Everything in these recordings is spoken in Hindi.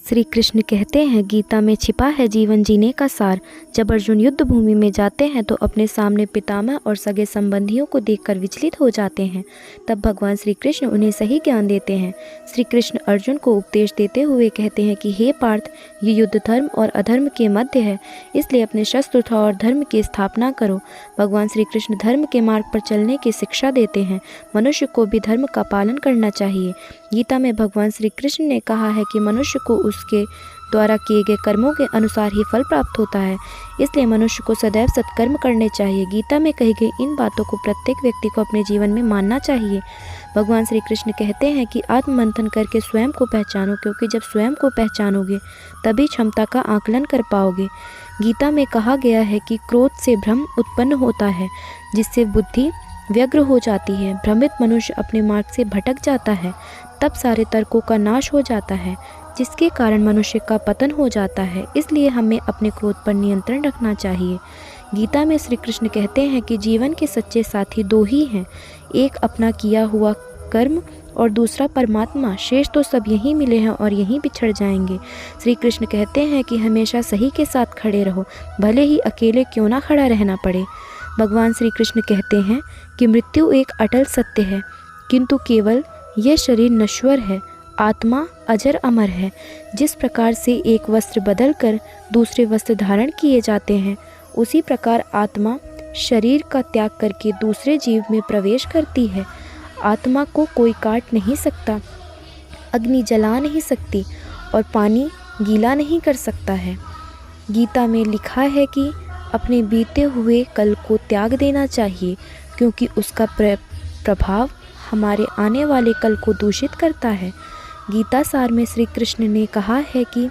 श्री कृष्ण कहते हैं, गीता में छिपा है जीवन जीने का सार। जब अर्जुन युद्ध भूमि में जाते हैं तो अपने सामने पितामह और सगे संबंधियों को देखकर विचलित हो जाते हैं। तब भगवान श्री कृष्ण उन्हें सही ज्ञान देते हैं। श्री कृष्ण अर्जुन को उपदेश देते हुए कहते हैं कि हे पार्थ, ये युद्ध धर्म और अधर्म के मध्य है, इसलिए अपने शस्त्र उठाओ और धर्म की स्थापना करो। भगवान श्री कृष्ण धर्म के मार्ग पर चलने की शिक्षा देते हैं। मनुष्य को भी धर्म का पालन करना चाहिए। गीता में भगवान श्री कृष्ण ने कहा है कि मनुष्य को उसके द्वारा किए गए कर्मों के अनुसार ही फल प्राप्त होता है, इसलिए मनुष्य को सदैव सत्कर्म करने चाहिए। गीता में कही गई इन बातों को प्रत्येक व्यक्ति को अपने जीवन में मानना चाहिए। भगवान श्री कृष्ण कहते हैं कि आत्ममंथन करके स्वयं को पहचानो, क्योंकि जब स्वयं को पहचानोगे तभी क्षमता का आकलन कर पाओगे। गीता में कहा गया है कि क्रोध से भ्रम उत्पन्न होता है, जिससे बुद्धि व्यग्र हो जाती है। भ्रमित मनुष्य अपने मार्ग से भटक जाता है, तब सारे तर्कों का नाश हो जाता है, जिसके कारण मनुष्य का पतन हो जाता है। इसलिए हमें अपने क्रोध पर नियंत्रण रखना चाहिए। गीता में श्री कृष्ण कहते हैं कि जीवन के सच्चे साथी दो ही हैं, एक अपना किया हुआ कर्म और दूसरा परमात्मा। शेष तो सब यहीं मिले हैं और यहीं बिछड़ जाएंगे। श्री कृष्ण कहते हैं कि हमेशा सही के साथ खड़े रहो, भले ही अकेले क्यों ना खड़ा रहना पड़े। भगवान श्री कृष्ण कहते हैं कि मृत्यु एक अटल सत्य है, किंतु केवल यह शरीर नश्वर है, आत्मा अजर अमर है। जिस प्रकार से एक वस्त्र बदलकर दूसरे वस्त्र धारण किए जाते हैं, उसी प्रकार आत्मा शरीर का त्याग करके दूसरे जीव में प्रवेश करती है। आत्मा को कोई काट नहीं सकता, अग्नि जला नहीं सकती और पानी गीला नहीं कर सकता है। गीता में लिखा है कि अपने बीते हुए कल को त्याग देना चाहिए, क्योंकि उसका प्रभाव हमारे आने वाले कल को दूषित करता है। गीता सार में श्री कृष्ण ने कहा है कि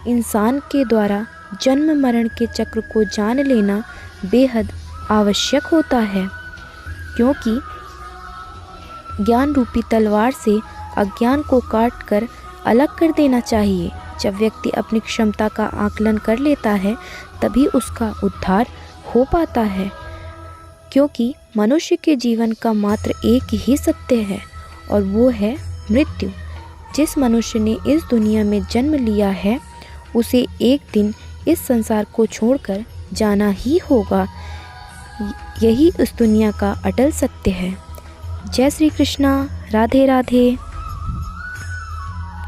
इंसान के द्वारा जन्म मरण के चक्र को जान लेना बेहद आवश्यक होता है, क्योंकि ज्ञान रूपी तलवार से अज्ञान को काट कर अलग कर देना चाहिए। जब व्यक्ति अपनी क्षमता का आकलन कर लेता है, तभी उसका उद्धार हो पाता है, क्योंकि मनुष्य के जीवन का मात्र एक ही सत्य है और वो है मृत्यु। जिस मनुष्य ने इस दुनिया में जन्म लिया है, उसे एक दिन इस संसार को छोड़कर जाना ही होगा। यही इस दुनिया का अटल सत्य है। जय श्री कृष्णा। राधे राधे।